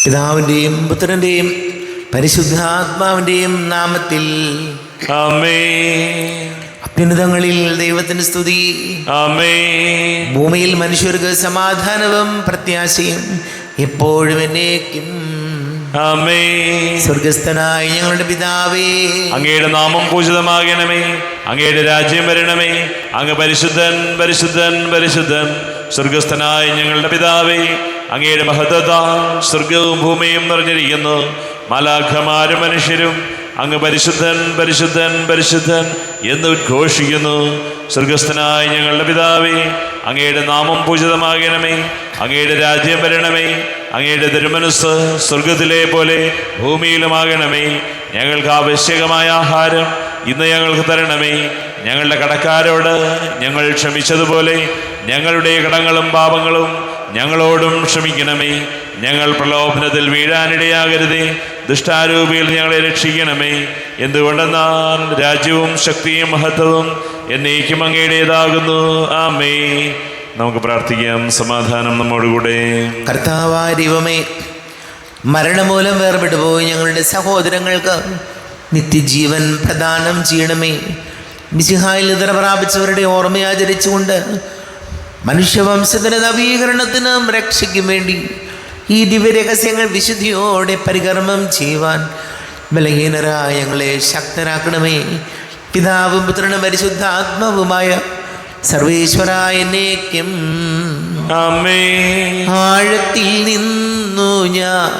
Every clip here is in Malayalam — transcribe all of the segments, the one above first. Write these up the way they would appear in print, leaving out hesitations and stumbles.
പിതാവിൻ്റെയും പുത്രൻ്റെയും പരിശുദ്ധാത്മാവിൻ്റെയും നാമത്തിൽ ആമേൻ. അത്യുന്നതങ്ങളിൽ ദൈവത്തിന് സ്തുതി. ആമേൻ. ഭൂമിയിൽ മനുഷ്യർക്ക് സമാധാനവും പ്രത്യാശയും എപ്പോഴും എന്നേക്കും. ആമേൻ. സ്വർഗസ്ഥനായ ഞങ്ങളുടെ പിതാവേ, അങ്ങയുടെ നാമം പൂജിതമാകണമേ. അങ്ങയുടെ രാജ്യം വരണമേ. അങ്ങ് പരിശുദ്ധൻ പരിശുദ്ധൻ പരിശുദ്ധൻ. സ്വർഗസ്ഥനായ ഞങ്ങളുടെ പിതാവേ, അങ്ങയുടെ മഹത്വത സ്വർഗവും ഭൂമിയും നിറഞ്ഞിരിക്കുന്നു. മാലാഖമാരും മനുഷ്യരും അങ്ങ് പരിശുദ്ധൻ പരിശുദ്ധൻ പരിശുദ്ധൻ എന്ന് ഉദ്ഘോഷിക്കുന്നു. സ്വർഗസ്ഥനായ ഞങ്ങളുടെ പിതാവേ, അങ്ങയുടെ നാമം പൂജിതമാകണമേ. അങ്ങയുടെ രാജ്യം വരണമേ. അങ്ങയുടെ തിരുമനസ്സ് സ്വർഗത്തിലെ പോലെ ഭൂമിയിലുമാകണമേ. ഞങ്ങൾക്ക് ആവശ്യകമായ ആഹാരം ഇന്ന് ഞങ്ങൾക്ക് തരണമേ. ഞങ്ങളുടെ കടക്കാരോട് ഞങ്ങൾ ക്ഷമിച്ചതുപോലെ ഞങ്ങളുടെ കടങ്ങളും പാപങ്ങളും ഞങ്ങളോടും ക്ഷമിക്കണമേ. ഞങ്ങൾ പ്രലോഭനത്തിൽ വീഴാനിടയാകരുതേ. ദുഷ്ടാരൂപിയിൽ ഞങ്ങളെ രക്ഷിക്കണമേ. എന്തുകൊണ്ടെന്നാൽ രാജ്യവും ശക്തിയും മഹത്വവും എന്നേക്കും അങ്ങയുടേതാകുന്നു. ആമേൻ. നമുക്ക് പ്രാർത്ഥിക്കാം. സമാധാനം നമ്മോടുകൂടെ. കർത്താവായ ദൈവമേ, മരണമൂലം വേർപെട്ടുപോയി ഞങ്ങളുടെ സഹോദരങ്ങൾക്ക് നിത്യജീവൻ പ്രദാനം ചെയ്യണമേ. മിശിഹായിൽ നിദ്ര പ്രാപിച്ചവരുടെ ഓർമ്മയാചരിച്ചുകൊണ്ട് മനുഷ്യവംശത്തിൻ്റെ നവീകരണത്തിനും രക്ഷയ്ക്കും വേണ്ടി ഈ ദിവ്യരഹസ്യങ്ങൾ വിശുദ്ധിയോടെ പരികർമ്മം ചെയ്യുവാൻ ബലഹീനരായ ഞങ്ങളെ ശക്തരാക്കണമേ. പിതാവും പുത്രനും പരിശുദ്ധാത്മാവുമായ സർവേശ്വരായ എന്നേക്കും. ആമേൻ. ആഴത്തിൽ നിന്നു ഞാൻ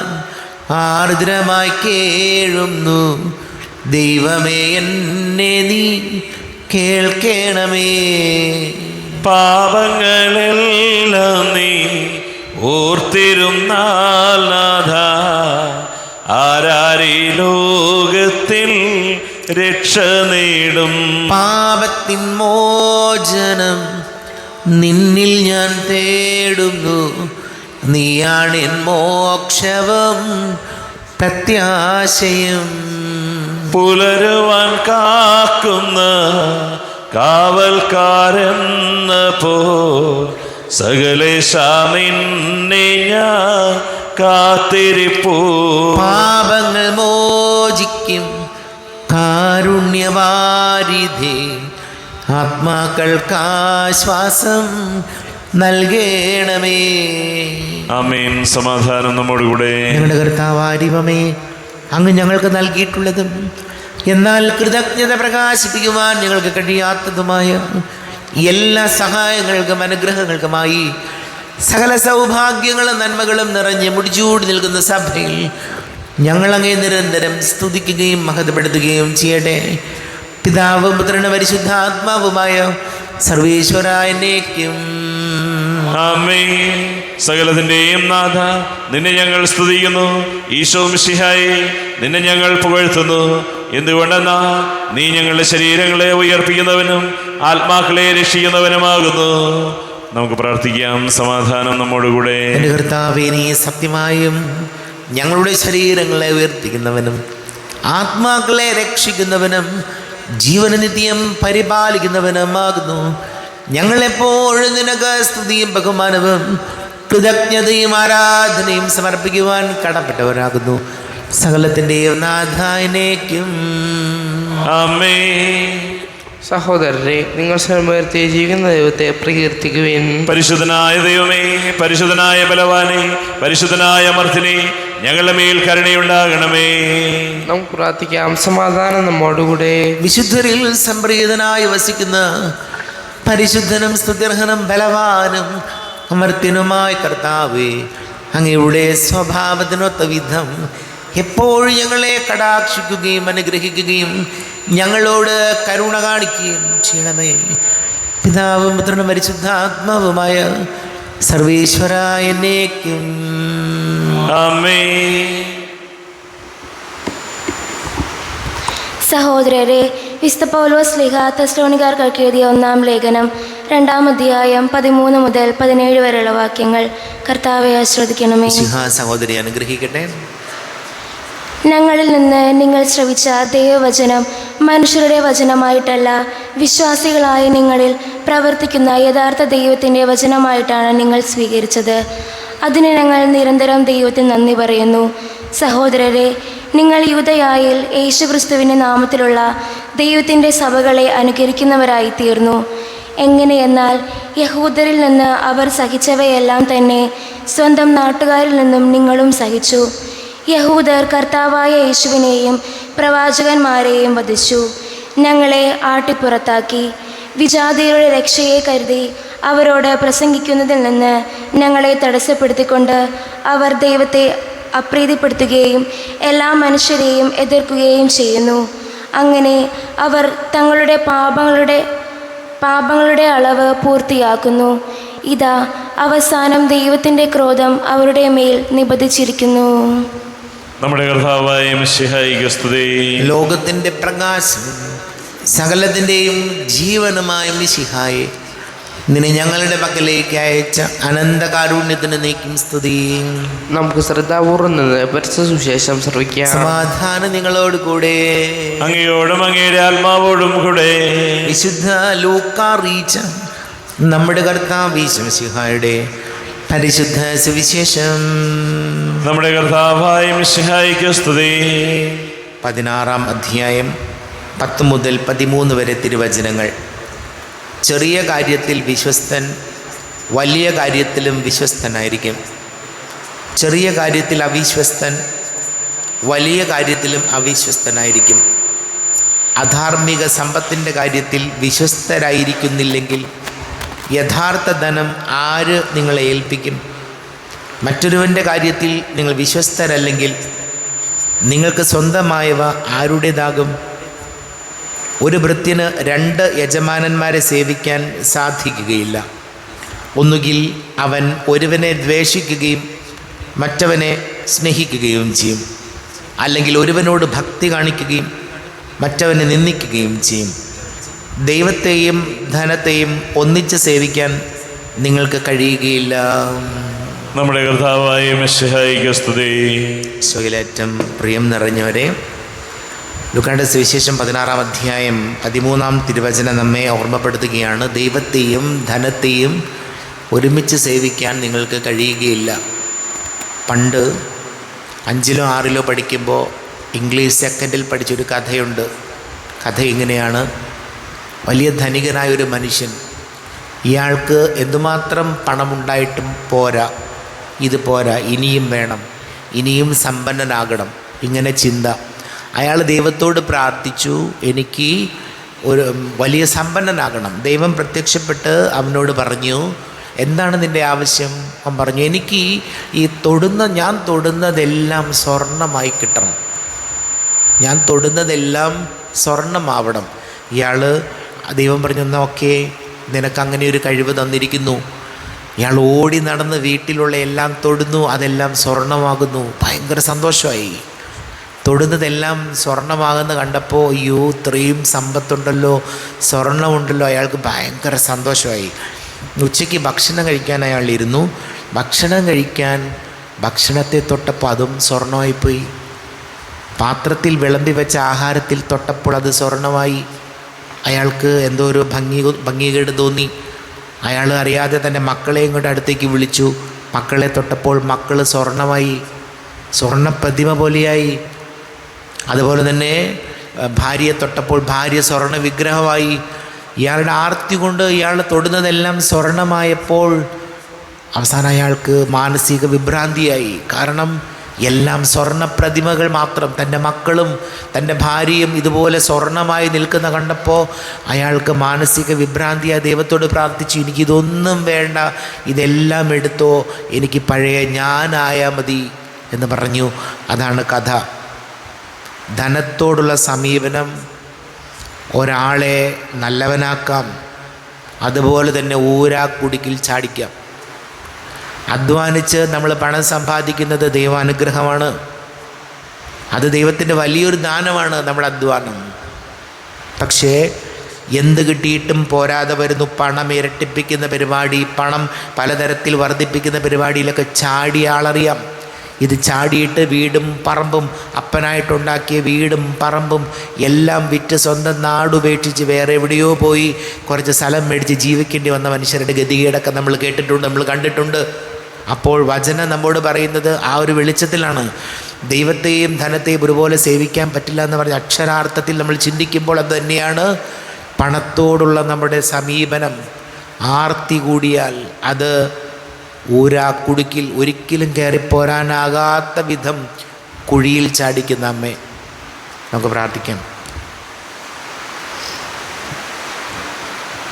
ആർദ്രമായി കേഴുന്നു. ദൈവമേ, എന്നെ നീ കേൾക്കണമേ. പാപങ്ങളെല്ലാം നീ ഓർത്തിരുന്നാൽ നാഥ, ആരാരീ ലോകത്തിൽ രക്ഷ നേടും. പാപത്തിൻ മോചനം നിന്നിൽ ഞാൻ തേടുന്നു. നീയാണ് എൻ മോക്ഷവും പ്രത്യാശയും. പുലരുവാൻ കാക്കുന്ന കാവൽക്കാരെന്ന പോ സകലേശാ നിന്നെ ഞാൻ കാത്തിരിപ്പൂ. പാപങ്ങൾ മോചിക്കും കാരുണ്യവാരിധി, ആത്മാക്കൾക്കാശ്വാസം നൽകണമേ. ആമേൻ. സമാധാനം നമ്മോടുകൂടെ. ഞങ്ങളുടെ കർത്താവായ ദൈവമേ, അങ്ങ് ഞങ്ങൾക്ക് നൽകിയിട്ടുള്ളതും എന്നാൽ കൃതജ്ഞത പ്രകാശിപ്പിക്കുവാൻ ഞങ്ങൾക്ക് കഴിയാത്തതുമായ എല്ലാ സഹായങ്ങൾക്കും അനുഗ്രഹങ്ങൾക്കുമായി സകല സൗഭാഗ്യങ്ങളും നന്മകളും നിറഞ്ഞ് മുടിച്ചൂടി നിൽക്കുന്ന സഭയിൽ ഞങ്ങളങ്ങേ നിരന്തരം സ്തുതിക്കുകയും മഹത്വപ്പെടുത്തുകയും ചെയ്യട്ടെ. പിതാവും പുത്രനും പരിശുദ്ധാത്മാവുമായ സർവേശ്വരായ എന്നേക്കും. ആമേൻ. സകലത്തിൻ്റെയും നാഥ, നിന്നെ ഞങ്ങൾ സ്തുതിക്കുന്നു. ഈശോ മിശിഹായേ, നിന്നെ ഞങ്ങൾ പുകഴ്ത്തുന്നു. എന്തുകൊണ്ടെന്നാ നീ ഞങ്ങളുടെ ശരീരങ്ങളെ ഉയർപ്പിക്കുന്നവനും ആത്മാക്കളെ രക്ഷിക്കുന്നവനുമാകുന്നു. നമുക്ക് പ്രാർത്ഥിക്കാം. സമാധാനം നമ്മോടുകൂടെ. എൻ്റെ കർത്താവേ, നീ സത്യമായും ഞങ്ങളുടെ ശരീരങ്ങളെ ഉയർത്തിക്കുന്നവനും ആത്മാക്കളെ രക്ഷിക്കുന്നവനും ജീവന നിത്യം പരിപാലിക്കുന്നവനുമാകുന്നു. ഞങ്ങളെപ്പോഴും നിനക്ക് സ്തുതിയും ബഹുമാനവും കൃതജ്ഞതയും ആരാധനയും സമർപ്പിക്കുവാൻ കടപ്പെട്ടവരാകുന്നു. സകലത്തിൻ്റെയും നാഥായനേക്കും. ആമേൻ. സഹോദരരെ, നിങ്ങൾ സ്വയമുയർത്തി ജീവിക്കുന്ന ദൈവത്തെ പ്രകീർത്തിക്കുവിൻ. പരിശുദ്ധനായ ദൈവമേ, പരിശുദ്ധനായ ബലവാനെ, പരിശുദ്ധനായ അമർത്തിനെ, ഞങ്ങളുടെ മേൽ കരുണയുണ്ടാകണമേ. നമുക്ക് പ്രാർത്ഥിക്കാം. സമാധാനം നമ്മോടുകൂടെ. വിശുദ്ധരിൽ സംപ്രീതനായി വസിക്കുന്ന പരിശുദ്ധനും സ്തുത്യർഹനും ബലവാനും അമർത്യനുമായ കർത്താവേ, അങ്ങയുടെ സ്വഭാവത്തിനൊത്ത വിധം എപ്പോഴും ഞങ്ങളെ കടാക്ഷിക്കുകയും അനുഗ്രഹിക്കുകയും ഞങ്ങളോട് കരുണ കാണിക്കുകയും ചെയ്യണമേ. പിതാവും പുത്രനും പരിശുദ്ധാത്മാവുമായ സർവേശ്വരായ എന്നേക്കും. ആമേൻ. സഹോദരരെ, വിശുദ്ധ പൗലോസ് ശ്ലീഹ തെസ്സലോനിക്കാർക്ക് എഴുതിയ 1-ാം ലേഖനം 2-ാം അധ്യായം 13 മുതൽ 17 വരെയുള്ള വാക്യങ്ങൾ കർത്താവെ ആശ്രദിക്കണമേ. സഹോദരി അനുഗ്രഹിക്കട്ടെ. ഞങ്ങളിൽ നിന്ന് നിങ്ങൾ ശ്രവിച്ച ദൈവവചനം മനുഷ്യരുടെ വചനമായിട്ടല്ല, വിശ്വാസികളായ നിങ്ങളിൽ പ്രവർത്തിക്കുന്ന യഥാർത്ഥ ദൈവത്തിൻ്റെ വചനമായിട്ടാണ് നിങ്ങൾ സ്വീകരിച്ചത്. അതിന് ഞങ്ങൾ നിരന്തരം ദൈവത്തിന് നന്ദി പറയുന്നു. സഹോദരരെ, നിങ്ങൾ യൂദയായിൽ യേശുക്രിസ്തുവിൻ്റെ നാമത്തിലുള്ള ദൈവത്തിൻ്റെ സഭകളെ അനുകരിക്കുന്നവരായി തീർന്നു. എങ്ങനെയെന്നാൽ യഹൂദരിൽ നിന്ന് അവർ സഹിച്ചവയെല്ലാം തന്നെ സ്വന്തം നാട്ടുകാരിൽ നിന്നും നിങ്ങളും സഹിച്ചു. യഹൂദർ കർത്താവായ യേശുവിനെയും പ്രവാചകന്മാരെയും വധിച്ചു, ഞങ്ങളെ ആട്ടിപ്പുറത്താക്കി. വിജാതിയരുടെ രക്ഷയെ കരുതി അവരോട് പ്രസംഗിക്കുന്നതിൽ നിന്ന് ഞങ്ങളെ തടസ്സപ്പെടുത്തിക്കൊണ്ട് അവർ ദൈവത്തെ അപ്രീതിപ്പെടുത്തുകയും എല്ലാ മനുഷ്യരെയും എതിർക്കുകയും ചെയ്യുന്നു. അങ്ങനെ അവർ തങ്ങളുടെ പാപങ്ങളുടെ അളവ് പൂർത്തിയാക്കുന്നു. ഇതാ, അവസാനം ദൈവത്തിൻ്റെ ക്രോധം അവരുടെ മേൽ നിബന്ധിച്ചിരിക്കുന്നു. നമ്മുടെ കർത്താവായ മിശിഹായിക്ക് സ്തുതി. ലോകത്തിൻ്റെ പ്രകാശം സകലത്തിൻ്റെയും ജീവനുമായ മിശിഹായെ, നിന്നെ ഞങ്ങളുടെ പക്കലേക്ക് അയച്ച അനന്തകാരുണ്യത്തിന് നീക്കും സ്തുതി. നമുക്ക് ശ്രദ്ധാപൂർവം നിന്ന് പരിശുദ്ധ സുവിശേഷം ശ്രവിക്കാം. സമാധാനം നിങ്ങളോട് കൂടെ. അങ്ങയോടും അങ്ങയുടെ ആത്മാവോടും കൂടെ. വിശുദ്ധ ലൂക്കാ അറിയിച്ച നമ്മുടെ കർത്താവ് മിശിഹായുടെ പരിശുദ്ധ സുവിശേഷം. നമ്മുടെ കർത്താവായ മിശിഹായിക്ക് സ്തുതി. 16-ാം അധ്യായം 10 മുതൽ 13 വരെ തിരുവചനങ്ങൾ. ചെറിയ കാര്യത്തിൽ വിശ്വസ്തൻ വലിയ കാര്യത്തിലും വിശ്വസ്തനായിരിക്കും. ചെറിയ കാര്യത്തിൽ അവിശ്വസ്തൻ വലിയ കാര്യത്തിലും അവിശ്വസ്തനായിരിക്കും. അധാർമിക സമ്പത്തിൻ്റെ കാര്യത്തിൽ വിശ്വസ്തരായിരിക്കുന്നില്ലെങ്കിൽ യഥാർത്ഥ ധനം ആര് നിങ്ങളെ ഏൽപ്പിക്കും? മറ്റൊരുവൻ്റെ കാര്യത്തിൽ നിങ്ങൾ വിശ്വസ്തരല്ലെങ്കിൽ നിങ്ങൾക്ക് സ്വന്തമായവ ആരുടേതാകും? ഒരു ഭൃത്യന് 2 യജമാനന്മാരെ സേവിക്കാൻ സാധിക്കുകയില്ല. ഒന്നുകിൽ അവൻ ഒരുവനെ ദ്വേഷിക്കുകയും മറ്റവനെ സ്നേഹിക്കുകയും ചെയ്യും, അല്ലെങ്കിൽ ഒരുവനോട് ഭക്തി കാണിക്കുകയും മറ്റവനെ നിന്ദിക്കുകയും ചെയ്യും. ദൈവത്തെയും ധനത്തെയും ഒന്നിച്ച് സേവിക്കാൻ നിങ്ങൾക്ക് കഴിയുകയില്ല. നമ്മുടെ കർത്താവായ മിശിഹായിക്ക് സ്തുതി. സ്വയിലേറ്റം പ്രിയം നിറഞ്ഞവരെ, ലൂക്കായുടെ സുവിശേഷം 16-ാം അധ്യായം 13-ാം തിരുവചനം നമ്മെ ഓർമ്മപ്പെടുത്തുകയാണ്. ദൈവത്തെയും ധനത്തെയും ഒരുമിച്ച് സേവിക്കാൻ നിങ്ങൾക്ക് കഴിയുകയില്ല. പണ്ട് 5-ലോ 6-ലോ പഠിക്കുമ്പോൾ ഇംഗ്ലീഷ് സെക്കൻഡിൽ പഠിച്ചൊരു കഥയുണ്ട്. കഥ ഇങ്ങനെയാണ്. വലിയ ധനികനായൊരു മനുഷ്യൻ, ഇയാൾക്ക് എന്തുമാത്രം പണമുണ്ടായിട്ടും പോരാ, ഇത് പോരാ, ഇനിയും വേണം, ഇനിയും സമ്പന്നനാകണം, ഇങ്ങനെ ചിന്ത. അയാൾ ദൈവത്തോട് പ്രാർത്ഥിച്ചു, എനിക്ക് ഒരു വലിയ സമ്പന്നനാകണം. ദൈവം പ്രത്യക്ഷപ്പെട്ട് അവനോട് പറഞ്ഞു, എന്താണ് നിൻ്റെ ആവശ്യം? അവൻ പറഞ്ഞു, എനിക്ക് ഞാൻ തൊടുന്നതെല്ലാം സ്വർണ്ണമായി കിട്ടണം, ഞാൻ തൊടുന്നതെല്ലാം സ്വർണ്ണമാവണം. ദൈവം പറഞ്ഞു, എന്നാൽ ഓക്കെ, നിനക്കങ്ങനെ ഒരു കഴിവ് തന്നിരിക്കുന്നു. ഇയാൾ ഓടി നടന്ന് വീട്ടിലുള്ള എല്ലാം തൊടുന്നു, അതെല്ലാം സ്വർണ്ണമാകുന്നു. ഭയങ്കര സന്തോഷമായി. തൊടുന്നതെല്ലാം സ്വർണ്ണമാകുന്ന കണ്ടപ്പോൾ, അയ്യോ, ഇത്രയും സമ്പത്തുണ്ടല്ലോ, സ്വർണ്ണമുണ്ടല്ലോ, അയാൾക്ക് ഭയങ്കര സന്തോഷമായി. ഉച്ചയ്ക്ക് ഭക്ഷണം കഴിക്കാൻ അയാൾ ഇരുന്നു. ഭക്ഷണത്തെ തൊട്ടപ്പോൾ അതും സ്വർണ്ണമായിപ്പോയി. പാത്രത്തിൽ വിളമ്പി വെച്ച ആഹാരത്തിൽ തൊട്ടപ്പോൾ അത് സ്വർണ്ണമായി. അയാൾക്ക് എന്തോ ഒരു ഭംഗികേട് തോന്നി. അയാൾ അറിയാതെ തന്നെ മക്കളെയും കൊണ്ട് അടുത്തേക്ക് വിളിച്ചു. മക്കളെ തൊട്ടപ്പോൾ മക്കൾ സ്വർണ്ണമായി, സ്വർണ്ണപ്രതിമ പോലെയായി. അതുപോലെ തന്നെ ഭാര്യയെ തൊട്ടപ്പോൾ ഭാര്യ സ്വർണ്ണ വിഗ്രഹമായി. ഇയാളുടെ ആർത്തി കൊണ്ട് ഇയാൾ തൊടുന്നതെല്ലാം സ്വർണ്ണമായപ്പോൾ അവസാനം അയാൾക്ക് മാനസിക വിഭ്രാന്തിയായി. കാരണം എല്ലാം സ്വർണ്ണ പ്രതിമകൾ മാത്രം. തൻ്റെ മക്കളും തൻ്റെ ഭാര്യയും ഇതുപോലെ സ്വർണ്ണമായി നിൽക്കുന്ന കണ്ടപ്പോൾ അയാൾക്ക് മാനസിക വിഭ്രാന്തിയായി. ദൈവത്തോട് പ്രാർത്ഥിച്ചു, എനിക്കിതൊന്നും വേണ്ട, ഇതെല്ലാം എടുത്തോ, എനിക്ക് പഴയ ഞാനായാൽ മതി എന്ന് പറഞ്ഞു. അതാണ് കഥ. ധനത്തോടുള്ള സമീപനം ഒരാളെ നല്ലവനാക്കാം, അതുപോലെ തന്നെ ഊരാക്കുടുക്കിൽ ചാടിക്കാം. അധ്വാനിച്ച് നമ്മൾ പണം സമ്പാദിക്കുന്നത് ദൈവാനുഗ്രഹമാണ്. അത് ദൈവത്തിൻ്റെ വലിയൊരു ദാനമാണ് നമ്മുടെ അധ്വാനം. പക്ഷേ എന്ത് കിട്ടിയിട്ടും പോരാതെ വരുന്നു. പണം ഇരട്ടിപ്പിക്കുന്ന പരിപാടി, പണം പലതരത്തിൽ വർദ്ധിപ്പിക്കുന്ന പരിപാടിയിലൊക്കെ ചാടിയ ആളറിയാം. ഇത് ചാടിയിട്ട് വീടും പറമ്പും, അപ്പനായിട്ടുണ്ടാക്കിയ വീടും പറമ്പും എല്ലാം വിറ്റ് സ്വന്തം നാടുപേക്ഷിച്ച് വേറെ എവിടെയോ പോയി കുറച്ച് സ്ഥലം മേടിച്ച് ജീവിക്കേണ്ടി വന്ന മനുഷ്യരുടെ ഗതികേടൊക്കെ നമ്മൾ കേട്ടിട്ടുണ്ട്, നമ്മൾ കണ്ടിട്ടുണ്ട്. അപ്പോൾ വചനം നമ്മോട് പറയുന്നത് ആ ഒരു വെളിച്ചത്തിലാണ്. ദൈവത്തെയും ധനത്തെയും ഒരുപോലെ സേവിക്കാൻ പറ്റില്ല എന്ന് പറഞ്ഞ അക്ഷരാർത്ഥത്തിൽ നമ്മൾ ചിന്തിക്കുമ്പോൾ അത് തന്നെയാണ് പണത്തോടുള്ള നമ്മുടെ സമീപനം. ആർത്തി കൂടിയാൽ അത് കുടുക്കിൽ ഒരിക്കലും കയറിപ്പോരാനാകാത്ത വിധം കുഴിയിൽ ചാടിക്കുന്ന അമ്മേ, നമുക്ക് പ്രാർത്ഥിക്കാം.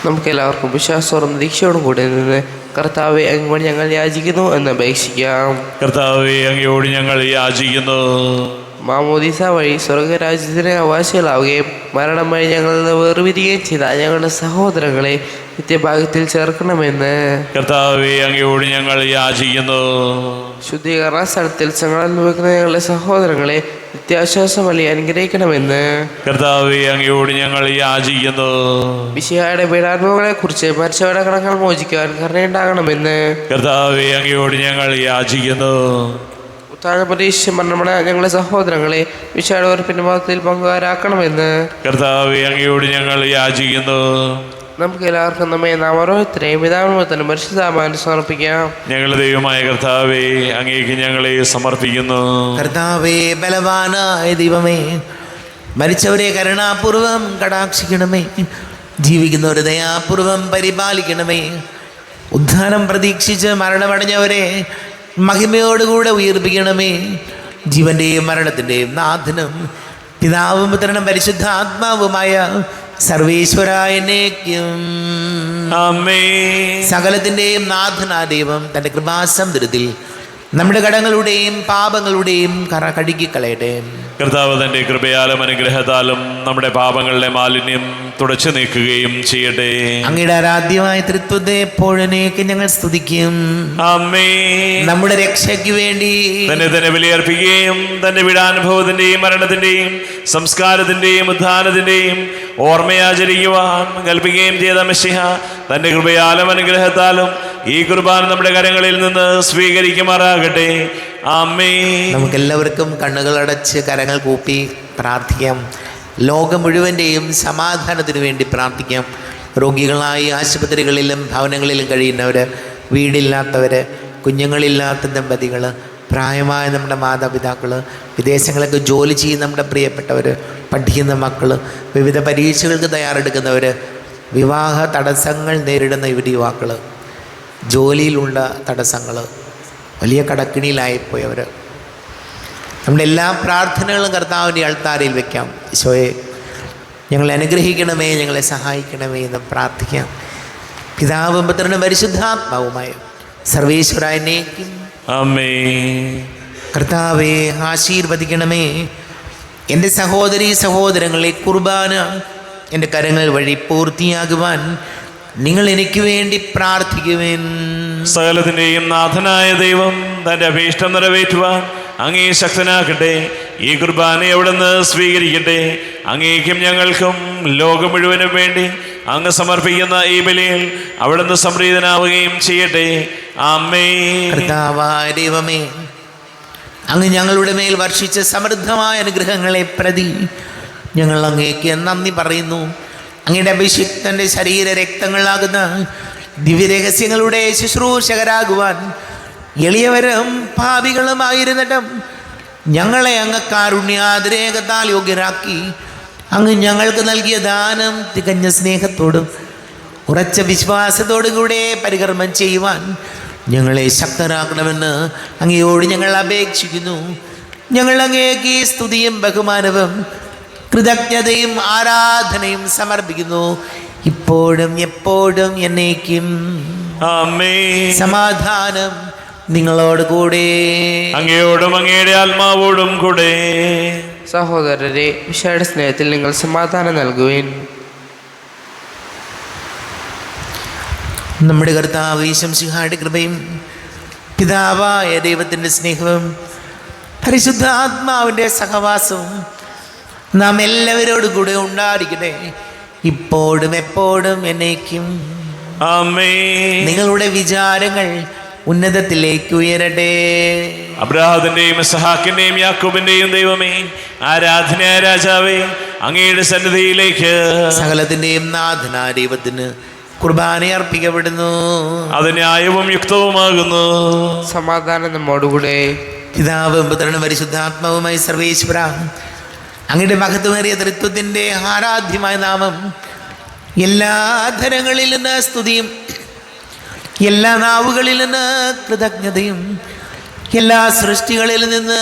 നമുക്കെല്ലാവർക്കും വിശ്വാസത്തോടും ദീക്ഷയോടും കൂടെ നിന്ന് കർത്താവെ അങ്ങോട്ട് ഞങ്ങൾ യാചിക്കുന്നു എന്ന് അപേക്ഷിക്കാം. കർത്താവെ അങ്ങയോട് ഞങ്ങൾ യാചിക്കുന്നു. മാമോദീസ വഴി സ്വർഗരാജ്യത്തിന് അവകാശികളാവുകയും മരണം വഴി ഞങ്ങളിൽ നിന്ന് വേർപിരിയുകയും ചെയ്ത ഞങ്ങളുടെ സഹോദരങ്ങളെ നിത്യഭാഗ്യത്തിൽ ചേർക്കണമെന്ന് കർത്താവെ അങ്ങയോട് ഞങ്ങൾ യാചിക്കുന്നു. ശുദ്ധീകരണ സ്ഥലത്തിൽ സങ്കടം അനുഭവിക്കുന്ന ഞങ്ങളുടെ സഹോദരങ്ങളെ നിത്യാശ്വാസം വഴി അനുഗ്രഹിക്കണമെന്ന് കർത്താവെ അങ്ങയോട് ഞങ്ങൾ യാചിക്കുന്നു. മിശിഹായുടെ പീഡാനുഭവങ്ങളെ കുറിച്ച് മരിച്ചവരുടെ കടങ്ങൾ മോചിക്കാൻ കരുണയുണ്ടാകണമെന്ന് കർത്താവെ അങ്ങയോട് ഞങ്ങൾ യാചിക്കുന്നു. ഉത്താന പ്രതീക്ഷിച്ച് മരണമട ഞങ്ങളുടെ സഹോദരങ്ങളെ മിശിഹായുടെ ഉറപ്പിന്റെ ഭാഗത്തിൽ പങ്കുകാരാക്കണമെന്ന് കർത്താവെ അങ്ങയോട് ഞങ്ങൾ യാചിക്കുന്നു. നമുക്ക് എല്ലാവർക്കും നമ്മെ നാം ഓരോരുത്തരെയും പിതാവിനും പരിശുദ്ധാത്മാവിന് സമർപ്പിക്കാം. ഞങ്ങളുടെ ദൈവമായ കർത്താവെ അങ്ങേക്ക് ഞങ്ങളെ സമർപ്പിക്കുന്നു. കർത്താവേ, ബലവാനായ ദൈവമേ, മരിച്ചവരെ കരുണാപൂർവം കടാക്ഷിക്കണമേ, ജീവിക്കുന്നവരെ ദയാപൂർവം പരിപാലിക്കണമേ. ഉദ്ധാനം പ്രതീക്ഷിച്ച് മരണമടഞ്ഞവരെ മഹിമയോടുകൂടെ ഉയർപ്പിക്കണമേ. ജീവന്റെയും മരണത്തിൻ്റെയും നാഥനും പിതാവും പുത്രനും പരിശുദ്ധ ആത്മാവുമായ സർവേശ്വരായനേക്കും ആമേൻ. സകലത്തിൻ്റെയും നാഥനാ ദൈവം തൻ്റെ കൃപാസമുദ്രത്തിൽ നമ്മുടെ കടങ്ങളുടെയും പാപങ്ങളുടെയും കറ കഴുകിക്കളയട്ടെ. കർത്താവ് തന്റെ കൃപയാലും അനുഗ്രഹത്താലും നമ്മുടെ പാപങ്ങളുടെ മാലിന്യം തുടച്ചു നീക്കുകയും ചെയ്യട്ടെ. അങ്ങയുടെ ആരാധ്യമായ തൃത്വത്തെ എപ്പോഴേക്ക് ഞങ്ങൾ സ്തുതിക്കും. ആമേൻ. നമ്മുടെ രക്ഷയ്ക്ക് വേണ്ടി തന്നെ ബലിയർപ്പിക്കുകയും തന്റെ പീഡാനുഭവത്തിന്റെയും മരണത്തിന്റെയും സംസ്കാരത്തിന്റെയും ഉദ്ധാനത്തിന്റെയും ഓർമ്മയാചരിക്കുവാൻ കൽപ്പിക്കുകയും ചെയ്ത മിശിഹ തന്റെ കൃപയാലും അനുഗ്രഹത്താലും ഈ കുർബാന നമ്മുടെ കരങ്ങളിൽ നിന്ന് സ്വീകരിക്കുമാറാകട്ടെ. ആമേൻ. നമുക്കെല്ലാവർക്കും കണ്ണുകളടച്ച് കരങ്ങൾ കൂപ്പി പ്രാർത്ഥിക്കാം. ലോകം മുഴുവൻ്റെയും സമാധാനത്തിനു വേണ്ടി പ്രാർത്ഥിക്കാം. രോഗികളായി ആശുപത്രികളിലും ഭവനങ്ങളിലും കഴിയുന്നവർ, വീടില്ലാത്തവർ, കുഞ്ഞുങ്ങളില്ലാത്ത ദമ്പതികൾ, പ്രായമായ നമ്മുടെ മാതാപിതാക്കൾ, വിദേശങ്ങളൊക്കെ ജോലി ചെയ്യുന്ന നമ്മുടെ പ്രിയപ്പെട്ടവർ, പഠിക്കുന്ന മക്കൾ, വിവിധ പരീക്ഷകൾക്ക് തയ്യാറെടുക്കുന്നവർ, വിവാഹ തടസ്സങ്ങൾ നേരിടുന്ന യുവാക്കൾ, ജോലിയിലുള്ള തടസ്സങ്ങൾ, വലിയ കടക്കിണിയിലായിപ്പോയവർ, നമ്മുടെ എല്ലാ പ്രാർത്ഥനകളും കർത്താവിൻ്റെ അൾത്താരയിൽ വയ്ക്കാം. ഈശോയെ, ഞങ്ങളെ അനുഗ്രഹിക്കണമേ, ഞങ്ങളെ സഹായിക്കണമേ എന്ന് പ്രാർത്ഥിക്കാം. പിതാവും പുത്രനും പരിശുദ്ധാത്മാവുമായ സർവേശ്വരായനേക്കും ആമേൻ. കർത്താവെ, ആശീർവദിക്കണമേ. എൻ്റെ സഹോദരീ സഹോദരങ്ങളെ, കുർബാന എൻ്റെ കരങ്ങൾ വഴി പൂർത്തിയാകുവാൻ നിങ്ങൾ എനിക്ക് വേണ്ടി പ്രാർത്ഥിക്കുവേൻ. സകലത്തിന്റെയും നാഥനായ ദൈവം തന്റെ അഭീഷ്ടം നിറവേറ്റുവാൻ അങ്ങേ ശക്തനാക്കട്ടെ. ഈ കുർബാന അവിടുന്ന് സ്വീകരിക്കട്ടെ. അങ്ങേക്കും ഞങ്ങൾക്കും ലോകം മുഴുവനും വേണ്ടി അങ്ങ് സമർപ്പിക്കുന്ന ഈ ബലിയിൽ അവിടുന്ന് സംപ്രീതനാവുകയും ചെയ്യട്ടെ. ആമേൻ. കർത്താവായ ദൈവമേ, അങ്ങ് ഞങ്ങളുടെ മേൽ വർഷിച്ച സമൃദ്ധമായ അനുഗ്രഹങ്ങളെ പ്രതി ഞങ്ങൾ അങ്ങേക്ക് നന്ദി പറയുന്നു. അങ്ങയുടെ അഭിഷിക്തൻ്റെ ശരീര രക്തങ്ങളാകുന്ന ദിവ്യരഹസ്യങ്ങളുടെ ശുശ്രൂഷകരാകുവാൻ എളിയവരും പാപികളുമായിരുന്നിട്ടും ഞങ്ങളെ അങ്ങ് കാരുണ്യാതിരേകത്താൽ യോഗ്യരാക്കി. അങ്ങ് ഞങ്ങൾക്ക് നൽകിയ ദാനം തികഞ്ഞ സ്നേഹത്തോടും ഉറച്ച വിശ്വാസത്തോടും കൂടെ പരികർമ്മം ചെയ്യുവാൻ ഞങ്ങളെ ശക്തരാക്കണമെന്ന് അങ്ങയോട് ഞങ്ങൾ അപേക്ഷിക്കുന്നു. ഞങ്ങൾ അങ്ങേക്ക് സ്തുതിയും ബഹുമാനവും കൃതജ്ഞതയും ആരാധനയും സമർപ്പിക്കുന്നു, ഇപ്പോഴും എപ്പോഴും എന്നേക്കും. ആമേൻ. സമാധാനം നിങ്ങളോട് കൂടെ. അങ്ങയോടും അങ്ങയുടെ ആത്മാവോടും കൂടെ. സഹോദരരെ, മിശിഹായുടെ സ്നേഹത്തിൽ നിങ്ങൾ സമാധാനം നൽകുവിൻ. നമ്മുടെ കർത്താവ് യേശു മിശിഹായുടെ കൃപയും പിതാവായ ദൈവത്തിൻ്റെ സ്നേഹവും പരിശുദ്ധ ആത്മാവിൻ്റെ സഹവാസവും നാം എല്ലാവരോടും കൂടെ ഉണ്ടായിരിക്കട്ടെ, ഇപ്പോഴും എപ്പോഴും എന്നേക്കും. ആമേൻ. നിങ്ങളുടെ വിചാരങ്ങൾ ഉന്നതത്തിലേക്ക് ഉയരട്ടെ. അബ്രാഹത്തിന്റെയും ഇസ്ഹാക്കിന്റെയും യാക്കോബിന്റെയും ദൈവമേ, ആരാധനയായ രാജാവേ, അങ്ങയുടെ സന്നിധിയിലേക്ക് സകലത്തിൻ്റെയും നാഥനായ ദൈവത്തിന് കുർബാന അർപ്പിക്കപ്പെടുന്നു. അത് ന്യായവും യുക്തവുമാകുന്നു. സമാധാനം നമ്മോടുകൂടെ. പിതാവും പുത്രനും പരിശുദ്ധാത്മാവുമായി സർവേശ്വര, അങ്ങയുടെ മഹത്വമേറിയ തൃത്വത്തിൻ്റെ ആരാധ്യമായ നാമം എല്ലാ ധനങ്ങളിൽ നിന്ന് സ്തുതിയും, എല്ലാ നാവുകളിൽ നിന്ന് കൃതജ്ഞതയും, എല്ലാ സൃഷ്ടികളിൽ നിന്ന്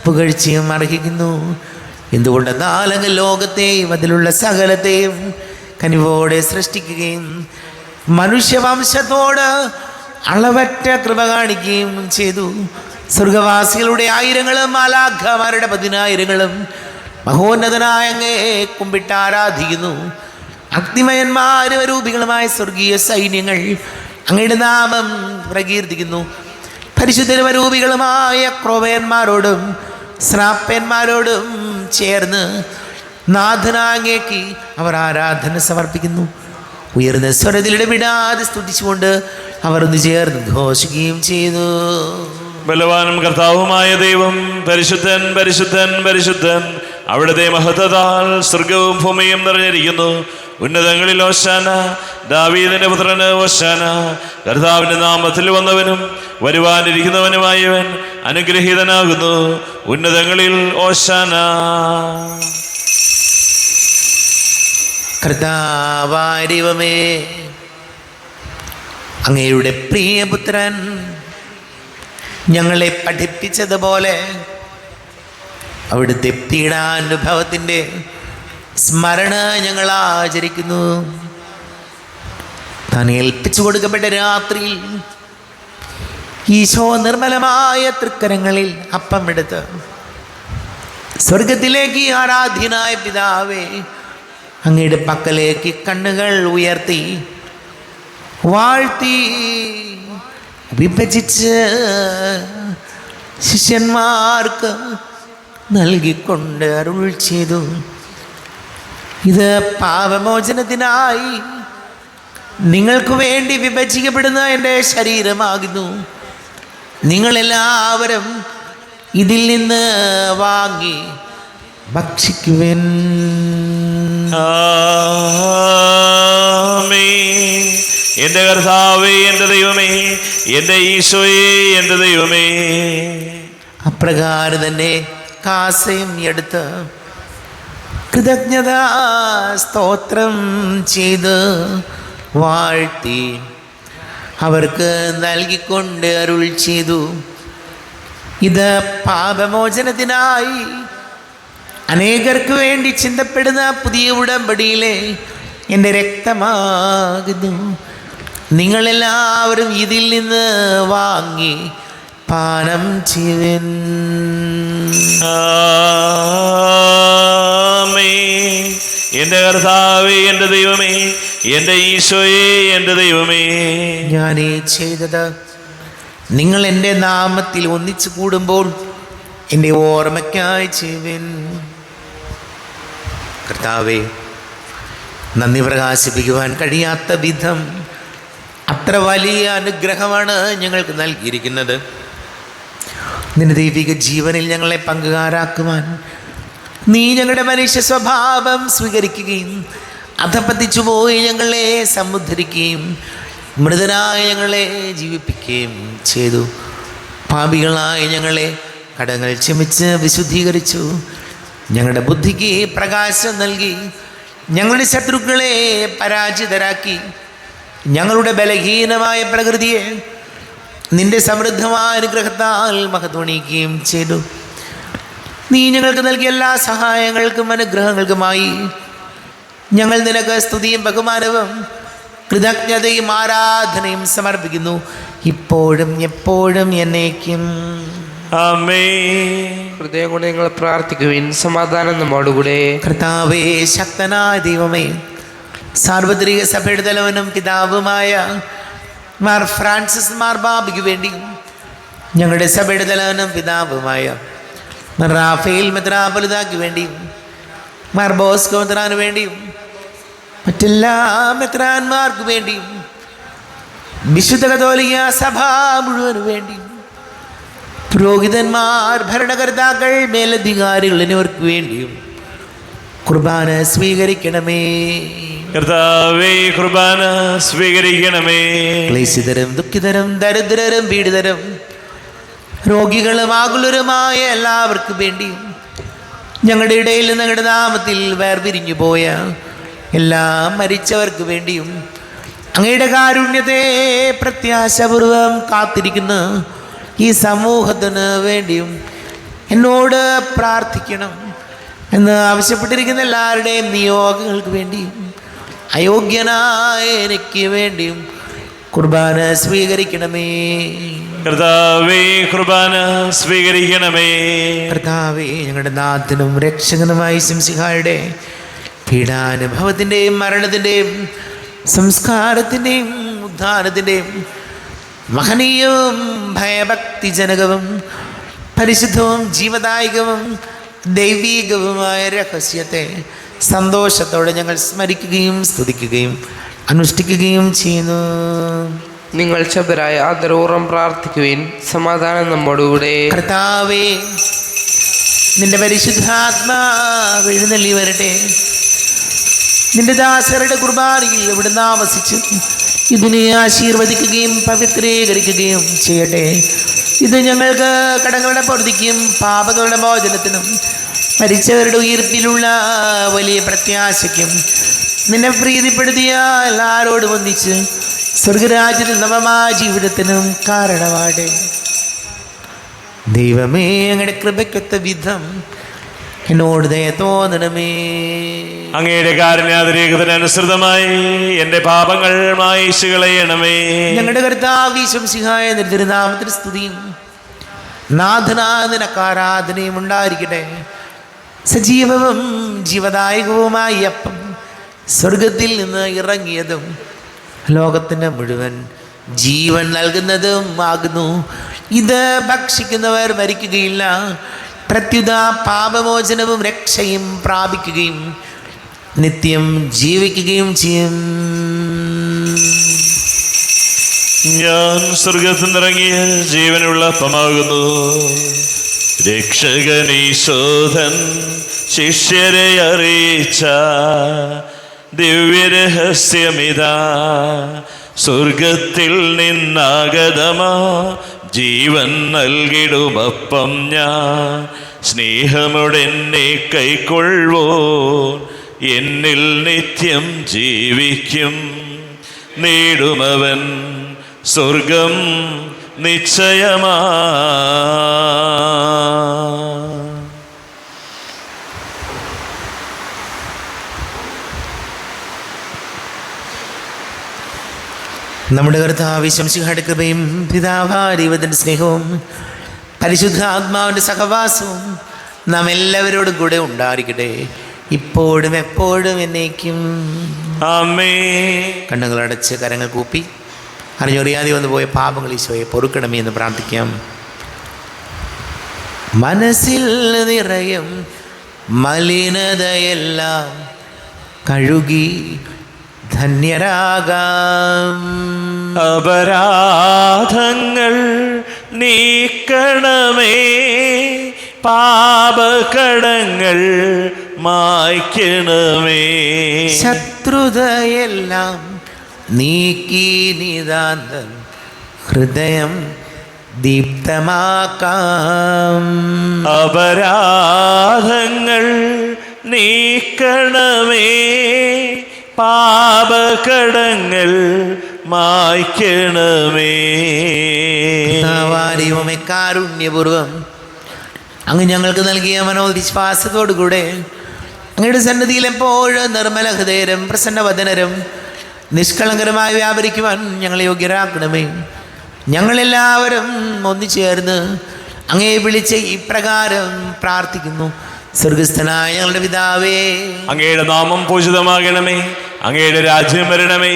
പുകഴ്ചയും അർഹിക്കുന്നു. എന്തുകൊണ്ടെന്നാൽ അങ്ങ് ലോകത്തെയും അതിലുള്ള സകലത്തെയും കനിവോടെ സൃഷ്ടിക്കുകയും മനുഷ്യവംശത്തോട് അളവറ്റ കൃപ കാണിക്കുകയും ചെയ്തു. സ്വർഗവാസികളുടെ ആയിരങ്ങളും മാലാഖമാരുടെ 10,000ങ്ങളും മഹോന്നതനായ അങ്ങേ കുമ്പിട്ട് ആരാധിക്കുന്നു. അഗ്നിമയന്മാരും അരൂപികളുമായ സ്വർഗീയ സൈന്യങ്ങൾ അങ്ങയുടെ നാമം പ്രകീർത്തിക്കുന്നു. പരിശുദ്ധരും അരൂപികളുമായ ക്രോവേന്മാരോടും ശ്രാപ്പന്മാരോടും ചേർന്ന് നാഥനാങ്ങേക്ക് അവർ ആരാധന സമർപ്പിക്കുന്നു. ഉയർന്ന സ്വരത്തിലിടപെടാതെ സ്തുതിച്ചുകൊണ്ട് അവർ ഒന്ന് ചേർന്ന് ഘോഷിക്കുകയും ചെയ്തു. ബലവാനും കർത്താവുമായ ദൈവം പരിശുദ്ധൻ, പരിശുദ്ധൻ, പരിശുദ്ധൻ. അവിടുത്തെ മഹത്വത്താൽ സ്വർഗവും ഭൂമിയും നിറഞ്ഞിരിക്കുന്നു. ഉന്നതങ്ങളിൽ ഓശാന, ദാവീദിന്റെ പുത്രന് ഓശാന. കർത്താവിന്റെ നാമത്തിൽ വന്നവനും വരുവാനിരിക്കുന്നവനുമായവൻ അനുഗ്രഹീതനാകുന്നു. ഉന്നതങ്ങളിൽ ഓശാന. കർത്താവാരിവമേ, അങ്ങയുടെ പ്രിയപുത്രൻ ഞങ്ങളെ പഠിപ്പിച്ചതുപോലെ അവിടുത്തെ പീഡാനുഭവത്തിൻ്റെ സ്മരണ ഞങ്ങൾ ആചരിക്കുന്നു. താൻ ഏൽപ്പിച്ചു കൊടുക്കപ്പെട്ട രാത്രിയിൽ ഈശോ നിർമ്മലമായ തൃക്കരങ്ങളിൽ അപ്പമെടുത്ത് സ്വർഗത്തിലേക്ക് ആരാധ്യനായ പിതാവേ, അങ്ങയുടെ പക്കലേക്ക് കണ്ണുകൾ ഉയർത്തി വാഴ്ത്തി വിഭജിച്ച് ശിഷ്യന്മാർക്ക് നൽകിക്കൊണ്ട് അരുൾ ചെയ്തു. ഇത് പാപമോചനത്തിനായി നിങ്ങൾക്ക് വേണ്ടി വിഭജിക്കപ്പെടുന്ന എൻ്റെ ശരീരമാകുന്നു. നിങ്ങളെല്ലാവരും ഇതിൽ നിന്ന് വാങ്ങി ഭക്ഷിക്കുവിൻ. എന്റെ കർത്താവേ, എന്റെ ദൈവമേ, എന്റെ ഈശോയെ, എന്റെ ദൈവമേ. അപ്രകാരം തന്നെ കാസയും എടുത്ത് കൃതജ്ഞതാ സ്തോത്രം ചെയ്ത് വാഴ്ത്തി അവർക്ക് നൽകിക്കൊണ്ട് അരുൾ ചെയ്തു. ഇത് പാപമോചനത്തിനായി അനേകർക്ക് വേണ്ടി ചിന്തപ്പെടുന്ന പുതിയ ഉടമ്പടിയിലെ എൻ്റെ രക്തമാകുന്നു. നിങ്ങളെല്ലാവരും ഇതിൽ നിന്ന് വാങ്ങി പാനം ചെയ്യുവിൻ. എന്റെ കർത്താവേ, എന്റെ ദൈവമേ, എന്റെ ഈശോയെ, എന്റെ ദൈവമേ. ഞാനീ ചെയ്തത് നിങ്ങൾ എൻ്റെ നാമത്തിൽ ഒന്നിച്ചു കൂടുമ്പോൾ എൻ്റെ ഓർമ്മയ്ക്കായി ചെയ്യുവിൻ. കർത്താവേ, നന്ദി പ്രകാശിപ്പിക്കുവാൻ കഴിയാത്ത വിധം അത്ര വലിയ അനുഗ്രഹമാണ് ഞങ്ങൾക്ക് നൽകിയിരിക്കുന്നത്. നിന്റെ ദൈവിക ജീവനിൽ ഞങ്ങളെ പങ്കുകാരാക്കുവാൻ നീ ഞങ്ങളുടെ മനുഷ്യ സ്വഭാവം സ്വീകരിക്കുകയും അധപ്പതിച്ചു പോയി ഞങ്ങളെ സമുദ്ധരിക്കുകയും മൃതനായ ഞങ്ങളെ ജീവിപ്പിക്കുകയും ചെയ്തു. പാപികളായ ഞങ്ങളെ കടങ്ങൾ ക്ഷമിച്ച് വിശുദ്ധീകരിച്ചു. ഞങ്ങളുടെ ബുദ്ധിക്ക് പ്രകാശം നൽകി ഞങ്ങളുടെ ശത്രുക്കളെ പരാജിതരാക്കി ഞങ്ങളുടെ ബലഹീനമായ പ്രകൃതിയെ നിന്റെ സമൃദ്ധമായ അനുഗ്രഹത്താൽ മഹത്വണിക്കുകയും ചെയ്തു. നീ ഞങ്ങൾക്ക് നൽകിയ എല്ലാ സഹായങ്ങൾക്കും അനുഗ്രഹങ്ങൾക്കുമായി ഞങ്ങൾ നിനക്ക് സ്തുതിയും ബഹുമാനവും കൃതജ്ഞതയും ആരാധനയും സമർപ്പിക്കുന്നു, ഇപ്പോഴും എപ്പോഴും എന്നേക്കും. ഹൃദയം കൊണ്ട് നിങ്ങൾ പ്രാർത്ഥിക്കുവിൻ. സമാധാനം നമ്മോടുകൂടെ. കർത്താവേ, ശക്തനായ ദൈവമേ, സാർവത്രിക സഭയുടെ തലവനും പിതാവുമായ മാർ ഫ്രാൻസിസ് മാർബാബയ്ക്ക് വേണ്ടിയും ഞങ്ങളുടെ സഭയുടെ തലവനും പിതാവുമായ മാർ റാഫേൽ മെത്രാപ്പൊലീത്തായ്ക്ക് വേണ്ടിയും മാർ ബോസ്കോ മെത്രാന് വേണ്ടിയും മറ്റെല്ലാ മെത്രാന്മാർക്ക് വേണ്ടിയും വിശുദ്ധ കത്തോലിക്ക സഭ മുഴുവന് വേണ്ടിയും പുരോഹിതന്മാർ, ഭരണകർത്താക്കൾ, മേലധികാരികൾ എന്നിവർക്ക് വേണ്ടിയും കുർബാന സ്വീകരിക്കണമേ. കർത്താവേ കുർബാന സ്വീകരിക്കണമേ. ക്ലേശിതരും ദുഃഖിതരും ദരിദ്രരും പീഡിതരും രോഗികളും ആകുലരുമായ എല്ലാവർക്കും വേണ്ടിയും ഞങ്ങളുടെ ഇടയിൽ ഞങ്ങളുടെ നാമത്തിൽ വേർപിരിഞ്ഞു പോയ എല്ലാ മരിച്ചവർക്ക് വേണ്ടിയും അങ്ങയുടെ കാരുണ്യത്തെ പ്രത്യാശപൂർവം കാത്തിരിക്കുന്ന ഈ സമൂഹത്തിന് വേണ്ടിയും എന്നോട് പ്രാർത്ഥിക്കണം എന്ന് ആവശ്യപ്പെട്ടിരിക്കുന്ന എല്ലാവരുടെയും നിയോഗങ്ങൾക്ക് വേണ്ടിയും അയോഗ്യനായ എനിക്ക് വേണ്ടിയും കുർബാന സ്വീകരിക്കണമേ. കർത്താവേ കുർബാന സ്വീകരിക്കണമേ. കർത്താവേ, ഞങ്ങളുടെ നാഥനും രക്ഷകനുമായ ശംസിഹായുടെ പീഡാനുഭവത്തിൻ്റെയും മരണത്തിൻ്റെയും സംസ്കാരത്തിൻ്റെയും ഉദ്ധാനത്തിൻ്റെയും മഹനീയവും ഭയഭക്തിജനകവും പരിശുദ്ധവും ജീവദായകവും ദൈവീകവുമായ രഹസ്യത്തെ സന്തോഷത്തോടെ ഞങ്ങൾ സ്മരിക്കുകയും സ്തുതിക്കുകയും അനുഷ്ഠിക്കുകയും ചെയ്യുന്നു. നിങ്ങൾ ശബരായ ആദരപൂർവ്വം പ്രാർത്ഥിക്കുവിൻ. സമാധാനം നമ്മോടുകൂടെ. കർത്താവേ, നിന്റെ പരിശുദ്ധാത്മാവ് എഴുന്നള്ളി വരട്ടെ. നിന്റെ ദാസരുടെ കുർബാനയിൽ ഇവിടുന്ന് ആവസിച്ച് ഇതിനെ ആശീർവദിക്കുകയും പവിത്രീകരിക്കുകയും ചെയ്യട്ടെ. ഇത് ഞങ്ങൾക്ക് കടങ്ങളുടെ പൊറുതിക്കും പാപങ്ങളുടെ മോചനത്തിനും മരിച്ചവരുടെ ഉയർപ്പിലുള്ള വലിയ പ്രത്യാശയ്ക്കും നിന്നെ പ്രീതിപ്പെടുത്തിയ എല്ലാവരോടും ഒന്നിച്ച് സ്വർഗരാജ്യത്തിൽ നവമായ ജീവിതത്തിനും കാരണമാട്ടെ. ദൈവമേ, അങ്ങയുടെ കൃപയ്ക്കൊത്ത വിധം എന്നോട് ദയ തോന്നണമേ. അങ്ങയുടെ കാരുണ്യാതിരേകത്തിനനുസൃതമായി എൻ്റെ പാപങ്ങൾ മായിച്ചു കളയണമേ. ഞങ്ങളുടെ കർത്താവ് ശംസിഹായ തിരുനാമത്തിന് സ്തുതിയും നാഥനായ നിനക്ക് ആരാധനയും ഉണ്ടായിരിക്കട്ടെ. സജീവവും ജീവദായകവുമായ അപ്പം സ്വർഗത്തിൽ നിന്ന് ഇറങ്ങിയതും ലോകത്തിന് മുഴുവൻ ജീവൻ നൽകുന്നതും ആകുന്നു. ഇത് ഭക്ഷിക്കുന്നവർ മരിക്കുകയില്ല, പ്രത്യുത പാപമോചനവും രക്ഷയും പ്രാപിക്കുകയും നിത്യം ജീവിക്കുകയും ചെയ്യും. ഞാൻ സ്വർഗത്തിൽ നിന്നിറങ്ങിയ ജീവനുള്ള അപ്പമാകുന്നു. രക്ഷകനീശോധൻ ശിഷ്യരെ അറിയിച്ച ദിവ്യരഹസ്യമിതാ, സ്വർഗത്തിൽ നിന്നാഗതമാ ജീവൻ നൽകിടുമപ്പം ഞാൻ. സ്നേഹമുടെന്നെ കൈക്കൊള്ളുവോ എന്നിൽ നിത്യം ജീവിക്കും. നേടുമവൻ സ്വർഗം നിശ്ചയമാ. നമ്മുടെ കർത്താവ് ശംസിഹായുടെ കൃപയും പിതാവായ ദൈവത്തിൻ്റെ സ്നേഹവും പരിശുദ്ധ ആത്മാവിൻ്റെ സഹവാസവും നാം എല്ലാവരോടും കൂടെ ഉണ്ടായിരിക്കട്ടെ, ഇപ്പോഴും എപ്പോഴും എന്നേക്കും. ആമേൻ. കണ്ണുകളടച്ച് കരങ്ങൾ കൂപ്പി അറിഞ്ഞൊറിയാതെ വന്നു പോയ പാപങ്ങൾ ഈശോയെ പൊറുക്കണമേ എന്ന് പ്രാർത്ഥിക്കാം. മനസ്സിൽ നിറയും മലിനതയെല്ലാം കഴുകി ധന്യരാകാം. അപരാധങ്ങൾ നീക്കണമേ, പാപകടങ്ങൾ മായ്ക്കണമേ. ശത്രുതയെല്ലാം നീക്കി നിതാന്തം ഹൃദയം ദീപ്തമാക്കാം. അപരാധങ്ങൾ നീക്കണമേ, പാപകടങ്ങൾ മായ്ക്കണമേ. കാരുണ്യപൂർവം അങ്ങ് ഞങ്ങൾക്ക് നൽകിയ മനോവിശ്വാസത്തോടുകൂടെ അങ്ങയുടെ സന്നിധിയിൽ എപ്പോഴും നിർമ്മല ഹൃദയരും പ്രസന്നവദനരും നിഷ്കളങ്കരമായി വ്യാപരിക്കുവാൻ ഞങ്ങളെ യോഗ്യരാക്കണമേ. ഞങ്ങളെല്ലാവരും ഒന്നുചേർന്ന് അങ്ങയെ വിളിച്ച് ഇപ്രകാരം പ്രാർത്ഥിക്കുന്നു. സ്വർഗസ്ഥനായ ഞങ്ങളുടെ പിതാവേ, അങ്ങയുടെ നാമം പൂജിതമാകണമേ, അങ്ങയുടെ രാജ്യം വരണമേ,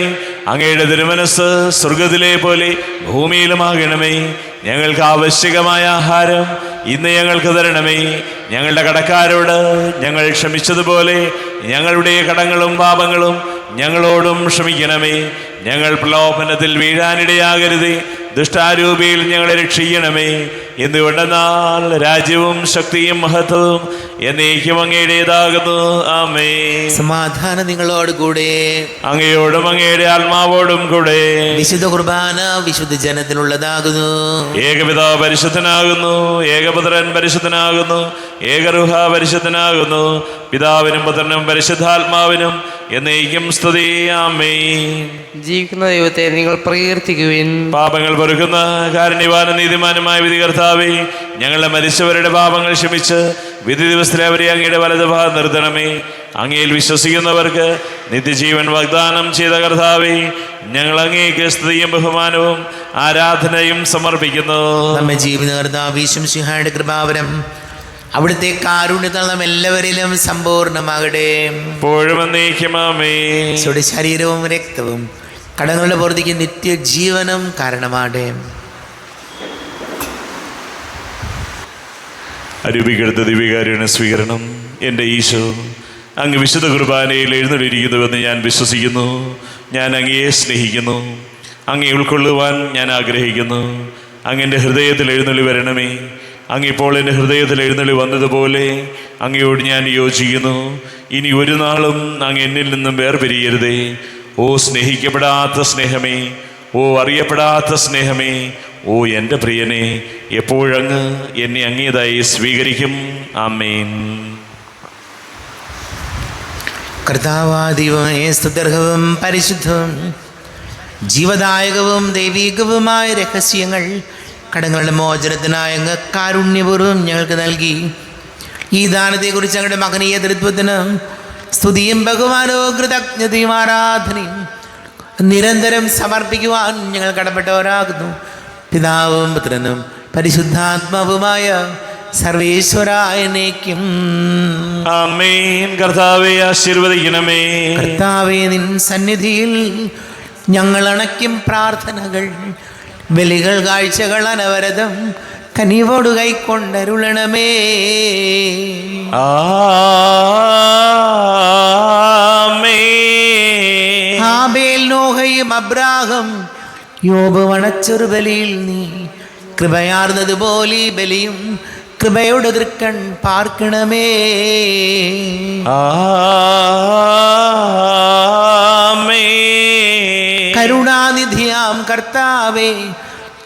അങ്ങയുടെ തിരുമനസ് സ്വർഗത്തിലെ പോലെ ഭൂമിയിലുമാകണമേ. ഞങ്ങൾക്ക് ആവശ്യകമായ ആഹാരം ഇന്ന് ഞങ്ങൾക്ക് തരണമേ. ഞങ്ങളുടെ കടക്കാരോട് ഞങ്ങൾ ക്ഷമിച്ചതുപോലെ ഞങ്ങളുടെ കടങ്ങളും പാപങ്ങളും ഞങ്ങളോടും ക്ഷമിക്കണമേ. ഞങ്ങൾ പ്രലോഭനത്തിൽ വീഴാനിടയാകരുതേ, ദുഷ്ടാരൂപിയിൽ ഞങ്ങളെ രക്ഷിക്കണമേ. എന്തുകൊണ്ടെന്നാൽ രാജ്യവും ശക്തിയും മഹത്വവും എന്നേക്കും അങ്ങയുടേതാകുന്നു. ആമേൻ. സമാധാനം നിങ്ങളോട് കൂടെ. അങ്ങയോടും അങ്ങയുടെ ആത്മാവോടും കൂടെ. വിശുദ്ധ കുർബാന വിശുദ്ധ ജനത്തിനുള്ളതാകുന്നു. ഏകപിതാവ് പരിശുദ്ധനാകുന്നു, ഏകപുത്രൻ പരിശുദ്ധനാകുന്നു, ഏകറുഹ പരിശുദ്ധനാകുന്നു. പിതാവിനും പുത്രനും പരിശുദ്ധാത്മാവിനും എന്നേക്കും സ്തുതി. ആമേൻ. ജീവിക്കുന്ന ദൈവത്തെ നിങ്ങൾ പ്രകീർത്തിക്കുവിൻ. പാപങ്ങൾ പൊറുക്കുന്ന കാരുണ്യവാനും നീതിമാനുമായ വിധികർത്താവേ, ഞങ്ങളുടെ മരിച്ചവരുടെ പാപങ്ങൾ ക്ഷമിച്ച് വിധി ദിവസത്തിലെ അവരെ അങ്ങയുടെ വലതുഭാഗം നിർത്തണമേ. അങ്ങയിൽ വിശ്വസിക്കുന്നവർക്ക് നിത്യജീവൻ വാഗ്ദാനം ചെയ്ത കർത്താവേ, ഞങ്ങൾ അങ്ങേക്ക് സ്തുതിയും ബഹുമാനവും ആരാധനയും സമർപ്പിക്കുന്നു. നമ്മെ ജീവിത കർത്താവ് ഈശോമിശിഹായുടെ കൃപാവരം അവിടുത്തെ കാരുണ്യത്താൽ നാം എല്ലാവരിലും സമ്പൂർണ്ണമാകട്ടെ. എപ്പോഴും എന്നേക്കും ആമേൻ. ഈശോയുടെ ശരീരവും രക്തവും കടങ്ങളുടെ പുറത്തേക്ക് നിത്യജീവനം കാരണമാകട്ടെ. അരൂപിക്കെടുത്ത ദിവ്യകാരുണ്യ സ്വീകരണം. എൻ്റെ ഈശോ, അങ്ങ് വിശുദ്ധ കുർബാനയിൽ എഴുന്നള്ളിയിരിക്കുന്നുവെന്ന് ഞാൻ വിശ്വസിക്കുന്നു. ഞാൻ അങ്ങയെ സ്നേഹിക്കുന്നു. അങ്ങയെ ഉൾക്കൊള്ളുവാൻ ഞാൻ ആഗ്രഹിക്കുന്നു. അങ്ങ് എൻ്റെ ഹൃദയത്തിൽ എഴുന്നള്ളി വരണമേ. അങ്ങിപ്പോൾ എൻ്റെ ഹൃദയത്തിൽ എഴുന്നള്ളി വന്നതുപോലെ അങ്ങയോട് ഞാൻ യോജിക്കുന്നു. ഇനി ഒരു നാളും അങ്ങ് എന്നിൽ നിന്നും വേർപിരിയരുതേ. ഓ സ്നേഹിക്കപ്പെടാത്ത സ്നേഹമേ, ഓ അറിയപ്പെടാത്ത സ്നേഹമേ, ഓ എൻ്റെ പ്രിയനെ, എപ്പോഴങ്ങ് എന്നെ അങ്ങേതായി സ്വീകരിക്കും. ആമേൻ. കർത്താവാദൈവമേ, സ്തുത്യർഹവും പരിശുദ്ധവും ജീവദായകവും ദൈവീകവുമായ രഹസ്യങ്ങൾ കടങ്ങളുടെ മോചനത്തിനായ അങ്ങ് കാരുണ്യപൂർവ്വം ഞങ്ങൾക്ക് നൽകി. ഈ ദാനത്തെക്കുറിച്ച് ഞങ്ങളുടെ മകനീയ തൃത്വത്തിന് സ്തുതിയും ബഹുമാനവും കൃതജ്ഞതയും ആരാധനയും നിരന്തരം സമർപ്പിക്കുവാൻ ഞങ്ങൾ കടപ്പെട്ടവരാകുന്നു. പിതാവും പുത്രനും പരിശുദ്ധാത്മാവുമായ സർവേശ്വരായനേക്കും ആമേൻ. കർത്താവേ ആശീർവദിക്കണമേ. കർത്താവേ, നിൻ സന്നിധിയിൽ ഞങ്ങൾ അണയ്ക്കും പ്രാർത്ഥനകൾ, ബലികൾ, കാഴ്ചകൾ അനവരതം കനിവോട് കൈക്കൊണ്ടരുളണമേ. ആമേൻ. ഹാബേൽ, നോഹയും അബ്രാഹം യോബ് വണച്ചൊരു ബലിയിൽ നീ കൃപയാർന്നതുപോലെ ഈ ബലിയും കൃപയുടെ തൃക്കൺ പാർക്കണമേ. കരുണാനിധിയാം കർത്താവേ,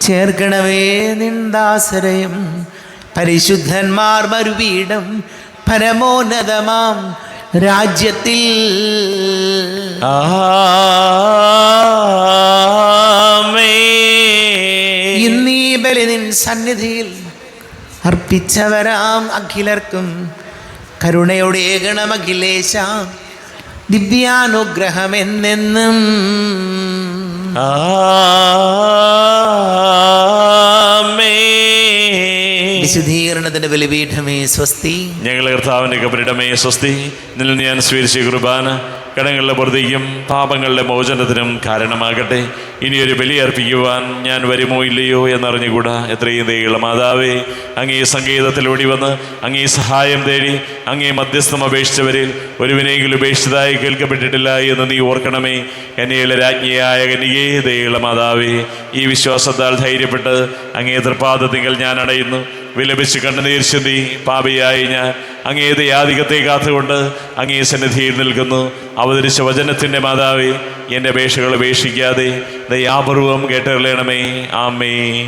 ചേർക്കണമേ നിന്ദാസരയം പരിശുദ്ധന്മാർ മരുവീടം പരമോന്നതമാം രാജ്യത്തിൽ. ഇന്നീ ബലി നിൻ സന്നിധിയിൽ അർപ്പിച്ചവരാം അഖിലർക്കും കരുണയുടെ ഏകണം അഖിലേശ, ദിവ്യാനുഗ്രഹം എന്നെന്നും. വിശുദ്ധീകരണത്തിന്റെ ബലിപീഠമേ സ്വസ്തി. ഞങ്ങളെ കർത്താവിൻ്റെ കബരിടമേ സ്വസ്തി. നിന്നിൽ ഞാൻ സ്വീകരിച്ച കുർബാന കടങ്ങളുടെ പുറത്തേക്കും പാപങ്ങളുടെ മോചനത്തിനും കാരണമാകട്ടെ. ഇനിയൊരു ബലി അർപ്പിക്കുവാൻ ഞാൻ വരുമോ ഇല്ലയോ എന്നറിഞ്ഞുകൂടാ. എത്രയും ദയുള്ള മാതാവേ, അങ്ങേ സങ്കേതത്തിൽ ഓടി വന്ന് അങ്ങേ സഹായം തേടി അങ്ങേ മധ്യസ്ഥം അപേക്ഷിച്ചവരിൽ ഒരുവിനെങ്കിലും ഉപേക്ഷിച്ചതായി കേൾക്കപ്പെട്ടിട്ടില്ല എന്ന് നീ ഓർക്കണമേ. കന്യകയിലെ രാജ്ഞിയായ കന്യകേ, ദയുള്ള മാതാവേ, ഈ വിശ്വാസത്താൽ ധൈര്യപ്പെട്ട് അങ്ങേ തൃപ്പാദത്തിങ്കൽ ഞാൻ അടയുന്നു. വിലപിച്ച് കണ്ണുനീർ ചിന്തി പാപിയായി ഞാൻ അങ്ങേ ദയാധികത്തെ കാത്തുകൊണ്ട് അങ്ങേ സന്നിധിയിൽ നിൽക്കുന്നു. അവതരിച്ച വചനത്തിൻ്റെ മാതാവേ, എൻ്റെ അപേക്ഷകൾ ഉപേക്ഷിക്കാതെ ദയാപൂർവം കേട്ടറിയണമേ. ആമേൻ.